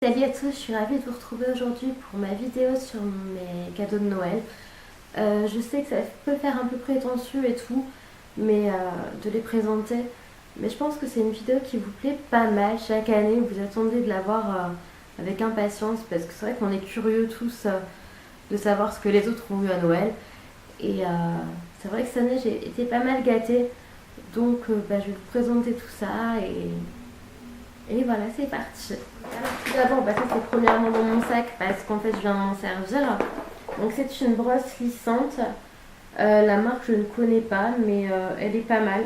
Salut à tous, je suis ravie de vous retrouver aujourd'hui pour ma vidéo sur mes cadeaux de Noël. Je sais que ça peut faire un peu prétentieux et tout, mais de les présenter. Mais je pense que c'est une vidéo qui vous plaît pas mal. Chaque année, vous attendez de la voir avec impatience parce que c'est vrai qu'on est curieux tous de savoir ce que les autres ont eu à Noël. Et c'est vrai que cette année, j'ai été pas mal gâtée. Donc je vais vous présenter tout ça et voilà, c'est parti. Alors tout d'abord, ça c'est premièrement dans mon sac parce qu'en fait je viens de m'en servir. Donc c'est une brosse lissante. La marque je ne connais pas, mais elle est pas mal.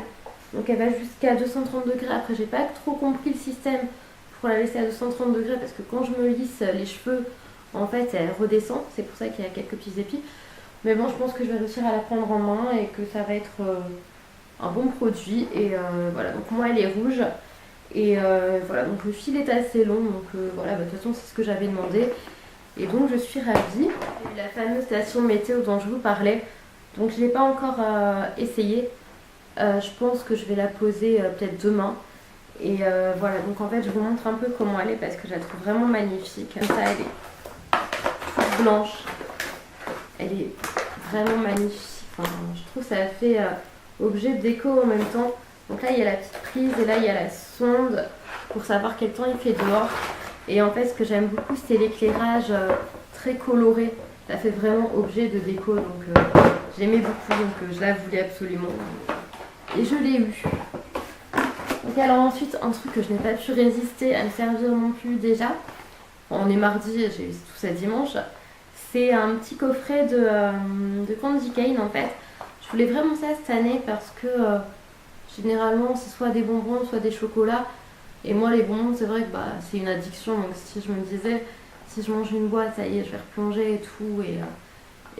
Donc elle va jusqu'à 230 degrés. Après j'ai pas trop compris le système pour la laisser à 230 degrés parce que quand je me lisse les cheveux, en fait elle redescend. C'est pour ça qu'il y a quelques petits épis. Mais bon, je pense que je vais réussir à la prendre en main et que ça va être un bon produit. Et voilà, donc moi elle est rouge. Et voilà, donc le fil est assez long, donc voilà, de toute façon c'est ce que j'avais demandé. Et donc je suis ravie. Et la fameuse station météo dont je vous parlais, donc je ne l'ai pas encore essayé. Je pense que je vais la poser peut-être demain. Et voilà, donc en fait je vous montre un peu comment elle est parce que je la trouve vraiment magnifique. Comme ça elle est toute blanche. Elle est vraiment magnifique. Enfin, je trouve que ça fait objet de déco en même temps. Donc là il y a la petite prise et là il y a la sonde pour savoir quel temps il fait dehors. Et en fait ce que j'aime beaucoup c'est l'éclairage très coloré. Ça fait vraiment objet de déco donc j'aimais beaucoup donc je la voulais absolument. Et je l'ai eu. Donc alors ensuite un truc que je n'ai pas pu résister à me servir non plus déjà. On est mardi, j'ai eu tout ça dimanche. C'est un petit coffret de candy cane en fait. Je voulais vraiment ça cette année parce que généralement c'est soit des bonbons soit des chocolats et moi les bonbons c'est vrai que c'est une addiction donc si je me disais si je mange une boîte ça y est je vais replonger et tout et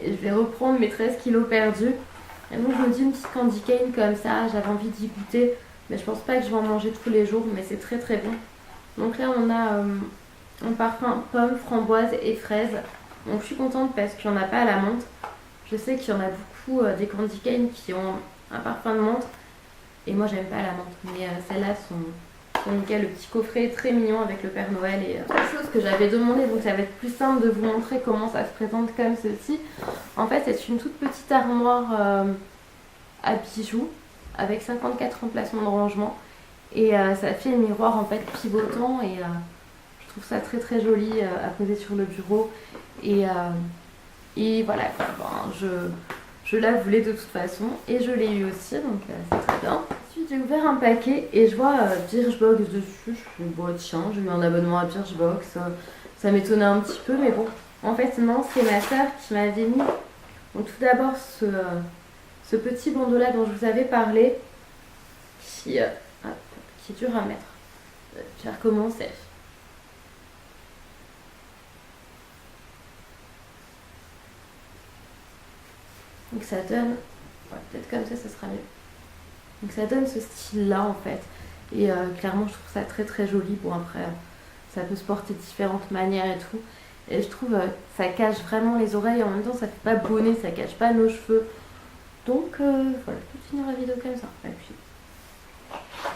je vais reprendre mes 13 kilos perdus et donc je me dis une petite candy cane comme ça, j'avais envie d'y goûter mais je pense pas que je vais en manger tous les jours mais c'est très très bon. Donc là on a un parfum pomme, framboise et fraise, donc je suis contente parce qu'il n'y en a pas à la menthe. Je sais qu'il y en a beaucoup des candy cane qui ont un parfum de menthe. Et moi j'aime pas la menthe, mais celles-là sont nickel. Le petit coffret est très mignon avec le Père Noël et autre chose que j'avais demandé, donc ça va être plus simple de vous montrer comment ça se présente comme ceci. En fait c'est une toute petite armoire à bijoux avec 54 emplacements de rangement et ça fait un miroir en fait pivotant et je trouve ça très très joli à poser sur le bureau et voilà quoi. Je la voulais de toute façon et je l'ai eu aussi donc c'est très bien. Ensuite j'ai ouvert un paquet et je vois Birchbox dessus. Je me suis dit bon tiens j'ai eu un abonnement à Birchbox, ça m'étonnait un petit peu mais bon en fait non c'est ma soeur qui m'avait mis donc tout d'abord ce petit bandeau là dont je vous avais parlé qui est dur à mettre. Je vais recommencer. Donc ça donne, peut-être comme ça sera mieux. Donc ça donne ce style là en fait. Et clairement je trouve ça très très joli. Bon après ça peut se porter de différentes manières et tout. Et je trouve ça cache vraiment les oreilles. En même temps ça fait pas bonnet, ça cache pas nos cheveux. Donc voilà, je peux finir la vidéo comme ça.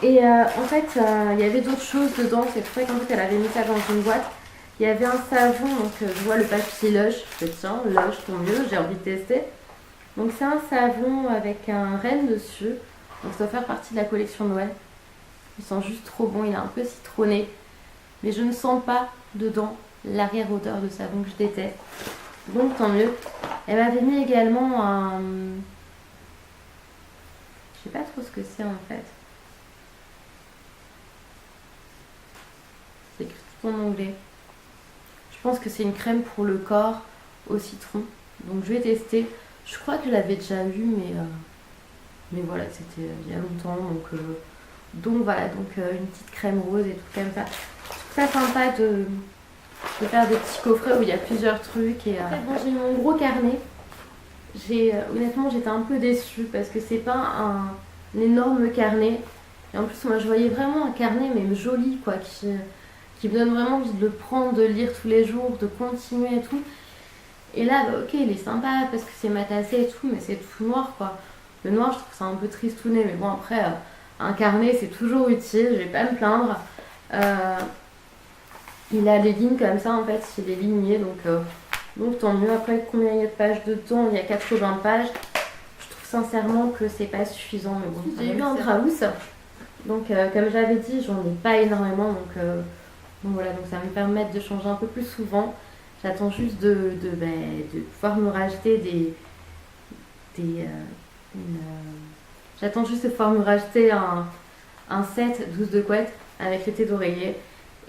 Et en fait il y avait d'autres choses dedans. C'est pour ça qu'en fait elle avait mis ça dans une boîte. Il y avait un savon, donc je vois le papier Lush. Je fais tiens Lush tant mieux, j'ai envie de tester. Donc c'est un savon avec un renne dessus. Donc ça doit faire partie de la collection Noël. Il sent juste trop bon, il est un peu citronné. Mais je ne sens pas dedans l'arrière-odeur de savon que je déteste. Donc tant mieux. Elle m'avait mis également un... Je sais pas trop ce que c'est en fait. C'est écrit tout en anglais. Je pense que c'est une crème pour le corps au citron. Donc je vais tester. Je crois que je l'avais déjà vu mais voilà c'était il y a longtemps donc voilà donc une petite crème rose et tout comme ça. Je trouve ça sympa de faire des petits coffrets où il y a plusieurs trucs et bon, j'ai eu mon gros carnet. Honnêtement j'étais un peu déçue parce que c'est pas un énorme carnet et en plus moi je voyais vraiment un carnet mais joli quoi qui me donne vraiment envie de le prendre, de lire tous les jours, de continuer et tout. Et là, ok, il est sympa parce que c'est matassé et tout, mais c'est tout noir quoi. Le noir, je trouve ça un peu tristouné, mais bon, après, un carnet c'est toujours utile, je vais pas me plaindre. Il a des lignes comme ça en fait, c'est des lignées donc tant mieux. Après combien il y a de pages dedans? Il y a 80 pages. Je trouve sincèrement que c'est pas suffisant mais bon. J'ai eu un Draus. Donc comme j'avais dit j'en ai pas énormément donc voilà, donc ça va me permettre de changer un peu plus souvent. J'attends juste de pouvoir me racheter j'attends juste de pouvoir me racheter un set 12 de couette avec l'été d'oreiller.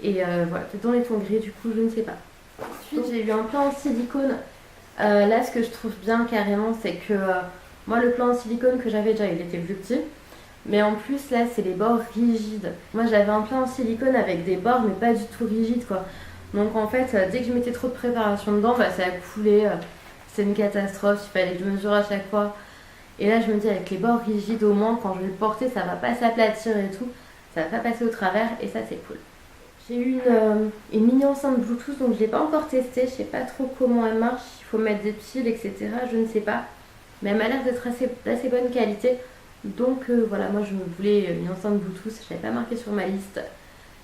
Et voilà, peut-être dans les tons gris, du coup, je ne sais pas. Ensuite, j'ai eu un plan en silicone. Là, ce que je trouve bien carrément, c'est que moi, le plan en silicone que j'avais déjà, il était plus petit. Mais en plus, là, c'est les bords rigides. Moi, j'avais un plan en silicone avec des bords, mais pas du tout rigides, quoi. Donc, en fait, dès que je mettais trop de préparation dedans, bah, ça a coulé. C'est une catastrophe. Il fallait que je mesure à chaque fois. Et là, je me dis, avec les bords rigides, au moins, quand je vais le porter, ça va pas s'aplatir et tout. Ça va pas passer au travers. Et ça, c'est cool. J'ai eu une mini enceinte Bluetooth, donc je ne l'ai pas encore testée. Je ne sais pas trop comment elle marche. Il faut mettre des piles, etc. Je ne sais pas. Mais elle m'a l'air d'être d'assez bonne qualité. Donc voilà, moi je me voulais une enceinte Bluetooth. Je l'avais pas marqué sur ma liste.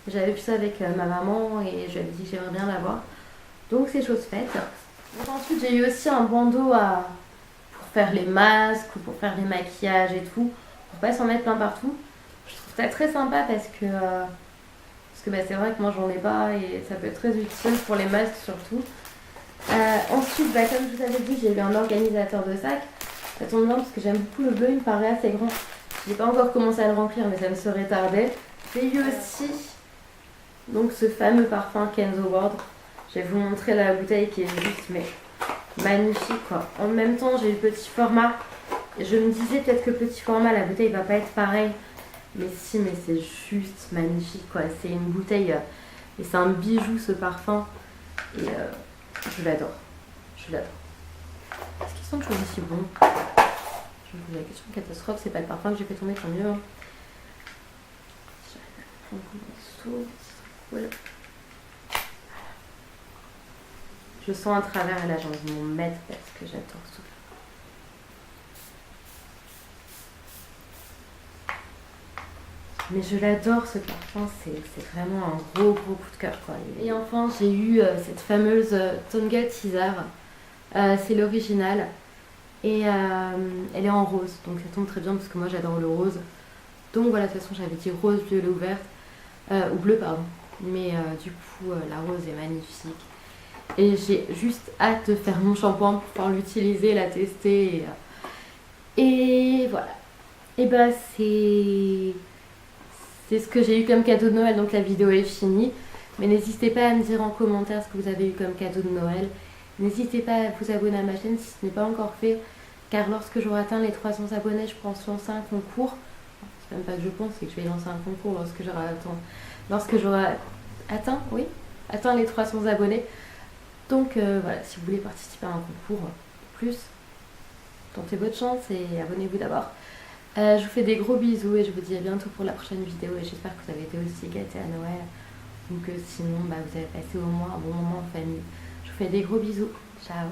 J'avais vu ça avec ma maman et je lui avais dit que j'aimerais bien l'avoir. Donc c'est chose faite. Donc, ensuite j'ai eu aussi un bandeau pour faire les masques ou pour faire les maquillages et tout. Pour pas s'en mettre plein partout. Je trouve ça très sympa parce que c'est vrai que moi j'en ai pas et ça peut être très utile pour les masques surtout. Ensuite, comme je vous avais dit, j'ai eu un organisateur de sac. Ça tombe bien parce que j'aime beaucoup le bleu, il me paraît assez grand. Je n'ai pas encore commencé à le remplir mais ça me serait tardé. J'ai eu aussi donc, ce fameux parfum Kenzo World. Je vais vous montrer la bouteille qui est juste mais magnifique quoi. En même temps j'ai eu le petit format. Et je me disais peut-être que le petit format, la bouteille va pas être pareille. Mais si, mais c'est juste magnifique quoi. C'est une bouteille et c'est un bijou ce parfum. Et je l'adore. Je l'adore. Est-ce qu'ils sont toujours aussi bons? Je me pose la question, catastrophe, c'est pas le parfum que j'ai fait tomber, tant mieux. Hein. Voilà. Je sens à travers et là j'ai envie de m'en mettre parce que j'adore ce parfum. Mais je l'adore ce parfum, c'est vraiment un gros coup de cœur quoi. Et enfin j'ai eu cette fameuse Tonga Teaser, c'est l'original et elle est en rose donc ça tombe très bien parce que moi j'adore le rose. Donc voilà, de toute façon j'avais dit rose, violet ouverte, ou bleu pardon, mais du coup la rose est magnifique. Et j'ai juste hâte de faire mon shampoing pour pouvoir l'utiliser, la tester et voilà. Et bah c'est ce que j'ai eu comme cadeau de Noël, donc la vidéo est finie. Mais n'hésitez pas à me dire en commentaire ce que vous avez eu comme cadeau de Noël. N'hésitez pas à vous abonner à ma chaîne si ce n'est pas encore fait. Car lorsque j'aurai atteint les 300 abonnés, je pense lancer un concours. C'est même pas que je pense, c'est que je vais lancer un concours lorsque j'aurai atteint les 300 abonnés. Donc voilà, si vous voulez participer à un concours plus, tentez votre chance et abonnez-vous d'abord. Je vous fais des gros bisous et je vous dis à bientôt pour la prochaine vidéo et j'espère que vous avez été aussi gâtés à Noël ou que sinon vous avez passé au moins un bon moment en famille. Je vous fais des gros bisous. Ciao.